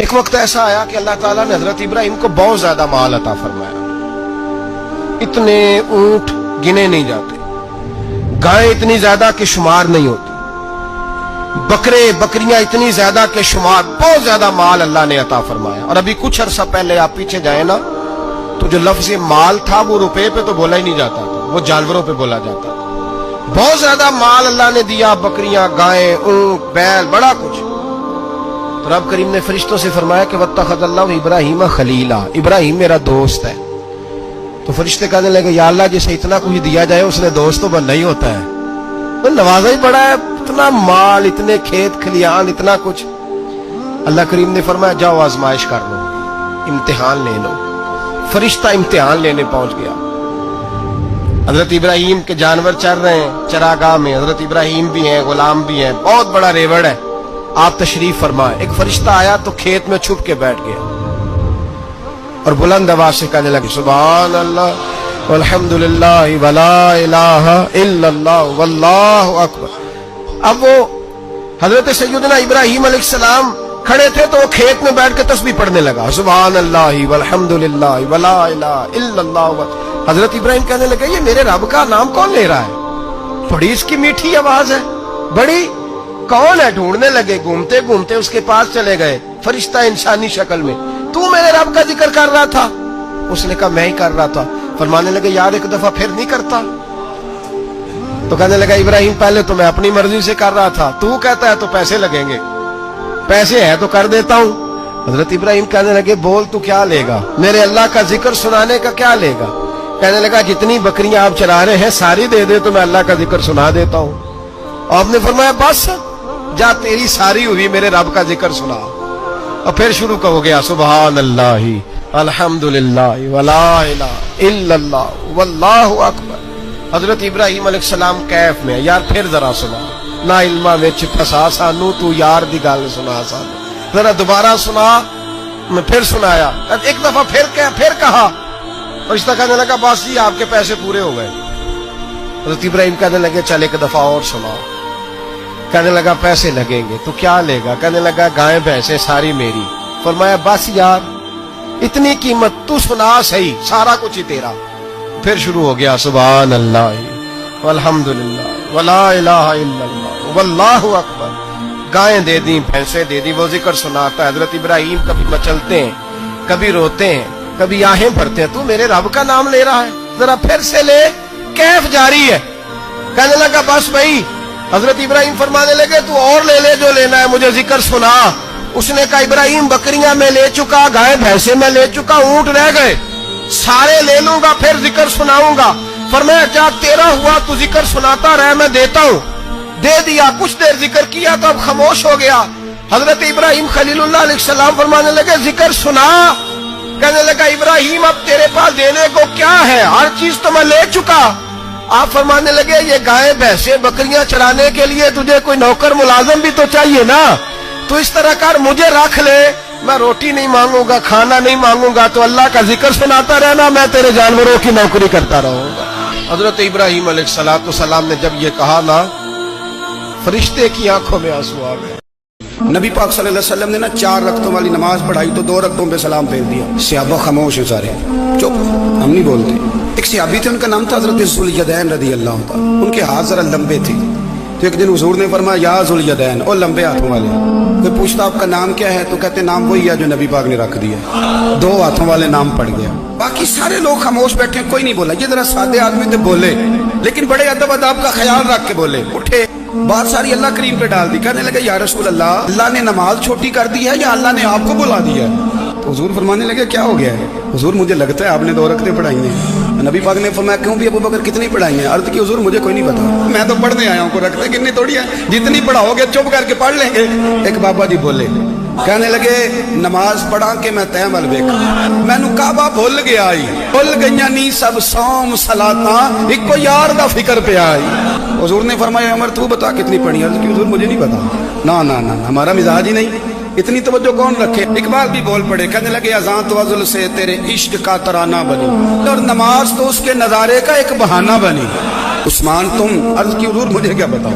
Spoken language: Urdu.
ایک وقت ایسا آیا کہ اللہ تعالیٰ نے حضرت ابراہیم کو بہت زیادہ مال عطا فرمایا. اتنے اونٹ گنے نہیں جاتے، گائیں اتنی زیادہ کہ شمار نہیں ہوتی، بکرے بکریاں اتنی زیادہ کہ شمار، بہت زیادہ مال اللہ نے عطا فرمایا. اور ابھی کچھ عرصہ پہلے آپ پیچھے جائیں نا تو جو لفظ مال تھا وہ روپے پہ تو بولا ہی نہیں جاتا تھا، وہ جانوروں پہ بولا جاتا تھا. بہت زیادہ مال اللہ نے دیا، بکریاں، گائیں، اونٹ، بیل، بڑا کچھ. تو رب کریم نے فرشتوں سے فرمایا کہ واتخذ اللہ ابراہیم خلیلا، ابراہیم میرا دوست ہے. تو فرشتے کہنے لگے یا اللہ جسے اتنا کچھ دیا جائے اس نے دوست تو بننا ہی ہوتا ہے، وہ نوازا ہی بڑا ہے، اتنا مال، اتنے کھیت کھلیان، اتنا کچھ. اللہ کریم نے فرمایا جاؤ آزمائش کر لو، امتحان لے لو. فرشتہ امتحان لینے پہنچ گیا. حضرت ابراہیم کے جانور چر رہے ہیں چراگاہ میں، حضرت ابراہیم بھی ہیں، غلام بھی ہیں، بہت بڑا ریوڑ ہے. آپ تشریف فرمائے. ایک فرشتہ آیا تو کھیت میں چھپ کے بیٹھ گیا اور بلند آواز سے کہنے لگے سبحان اللہ والحمدللہ ولا الہ الا اللہ واللہ اکبر. اب وہ حضرت سیدنا ابراہیم علیہ السلام کھڑے تھے تو وہ کھیت میں بیٹھ کے تسبیح پڑھنے لگا سبحان اللہ والحمدللہ ولا الہ الا اللہ. حضرت ابراہیم کہنے لگے یہ میرے رب کا نام کون لے رہا ہے؟ بڑی اس کی میٹھی آواز ہے، بڑی، کون ہے؟ ڈھونڈنے لگے، گھومتے گھومتے اس کے پاس چلے گئے. فرشتہ انسانی شکل میں، تو میرے رب کا ذکر کر رہا تھا؟ اس نے کہا میں ہی کر رہا تھا. فرمانے لگے یار ایک دفعہ پھر نہیں کرتا؟ تو کہنے لگا ابراہیم پہلے تو میں اپنی مرضی سے کر رہا تھا، تو کہتا ہے تو پیسے لگیں گے، پیسے ہے تو کر دیتا ہوں. حضرت ابراہیم کہنے لگے بول تو کیا لے گا؟ میرے اللہ کا ذکر سنانے کا کیا لے گا؟ کہنے لگا جتنی بکریاں آپ چرا رہے ہیں ساری دے دے تو میں اللہ کا ذکر سنا دیتا ہوں. آپ نے فرمایا بس جا تیری ساری ہوئی، میرے رب کا ذکر سنا. اور پھر شروع ہو گیا سبحان اللہ الحمدللہ ولا الہ الا اللہ واللہ اکبر. حضرت ابراہیم علیہ السلام کیف میں یار پھر ذرا سنا، نا علما وچ پھسا سانو، تو یار دی گل سنا سانو، ذرا دوبارہ سنا. میں پھر سنایا، ایک دفعہ پھر کہا. فرشتہ کہنے لگا بس جی آپ کے پیسے پورے ہو گئے. حضرت ابراہیم کہنے لگے چل ایک دفعہ اور سناؤ. کہنے لگا پیسے لگیں گے. تو کیا لے گا؟ کہنے لگا گائیں بھینسیں ساری میری. فرمایا بس یار اتنی قیمت، تو سنا صحیح، سارا کچھ ہی تیرا. پھر شروع ہو گیا سبحان اللہ والحمدللہ ولا الہ الا اللہ واللہ اکبر. گائیں دے دیں، بھینسیں دے دیں، وہ ذکر سناتا ہے. حضرت ابراہیم کبھی مچلتے ہیں، کبھی روتے ہیں، کبھی آہیں بھرتے ہیں. تو میرے رب کا نام لے رہا ہے، ذرا پھر سے لے. کیف جاری ہے. کہنے لگا بس بھائی. حضرت ابراہیم فرمانے لگے تو اور لے لے جو لینا ہے، مجھے ذکر سنا. اس نے کہا ابراہیم بکریاں میں لے چکا، گائے بھینسیں میں لے چکا، اونٹ رہ گئے، سارے لے لوں گا پھر ذکر سناؤں گا. فرمایا جا تیرا ہوا تو ذکر سناتا رہ، میں دیتا ہوں. دے دیا. کچھ دیر ذکر کیا تو اب خاموش ہو گیا. حضرت ابراہیم خلیل اللہ علیہ السلام فرمانے لگے ذکر سنا. کہنے لگا ابراہیم اب تیرے پاس دینے کو کیا ہے؟ ہر چیز تو میں لے چکا. آپ فرمانے لگے یہ گائے بھینسیں بکریاں چرانے کے لیے تجھے کوئی نوکر ملازم بھی تو چاہیے نا. تو اس طرح کر مجھے رکھ لے، میں روٹی نہیں مانگوں گا، کھانا نہیں مانگوں گا، تو اللہ کا ذکر سناتا رہنا، میں تیرے جانوروں کی نوکری کرتا رہوں گا. حضرت ابراہیم علیہ السلام نے جب یہ کہا نا، فرشتے کی آنکھوں میں آنسو آ گئے. نبی پاک صلی اللہ علیہ وسلم نے نا 4 رکعتوں والی نماز پڑھائی تو 2 رکعتوں پہ سلام پھیر دیا. صحابہ خاموش ہیں سارے، چپ، ہم نہیں بولتے. ایک صحابی تھے، ان کا نام تھا حضرت ذوالیدین رضی اللہ تعالیٰ. ان کے ہاتھ ذرا لمبے تھے. تو ایک دن حضور نے فرمایا یا ذوالیدین، اور لمبے ہاتھوں والے. کوئی پوچھتا آپ کا نام کیا ہے تو کہتے نام وہی ہے جو نبی پاک نے رکھ دیا. 2 ہاتھوں والے نام پڑ گیا. باقی سارے لوگ خاموش بیٹھے، کوئی نہیں بولا. یہ ذرا سادے آدمی تھے، بولے لیکن بڑے ادب اداب کا خیال رکھ کے بولے. اٹھے، بات ساری اللہ کریم پہ ڈال دی. کہنے لگے یا رسول اللہ، اللہ نے نماز چھوٹی کر دی ہے یا اللہ نے آپ کو بلا دیا ہے؟ تو حضور فرمانے لگے کیا ہو گیا ہے؟ حضور مجھے لگتا ہے آپ نے 2 رکعتیں پڑھائی ہیں. نبی پاک نے فرمایا کیوں بھی ابو بکر کتنی پڑھائی ہیں؟ عرض کی حضور مجھے کوئی نہیں پتا، میں تو پڑھنے آیا ہوں، کو رکھتے کتنی تھوڑی ہے، جتنی پڑھاؤ گے چپ کر کے پڑھ لیں گے. ایک بابا جی بولے، کہنے لگے نماز پڑھا کے میں تیمل ویکھا، مینو کعبہ بھول گیا آئی، بھول گئیاں نی سب صوم صلاتاں، ایک کو یار دا فکر پہ آئی. حضور نے فرمایا عمر تو بتا کتنی پڑھی؟ عرض کی حضور مجھے نہیں پتا. نا نا نا ہمارا مزاج ہی نہیں، اتنی توجہ کون رکھے. اقبال بھی بول پڑے، کہنے لگے اذان تو ازل سے تیرے عشق کا ترانہ بنی، اور نماز تو اس کے نظارے کا ایک بہانہ بنی. عثمان تم؟ عرض کی حضور مجھے کیا بتاؤ.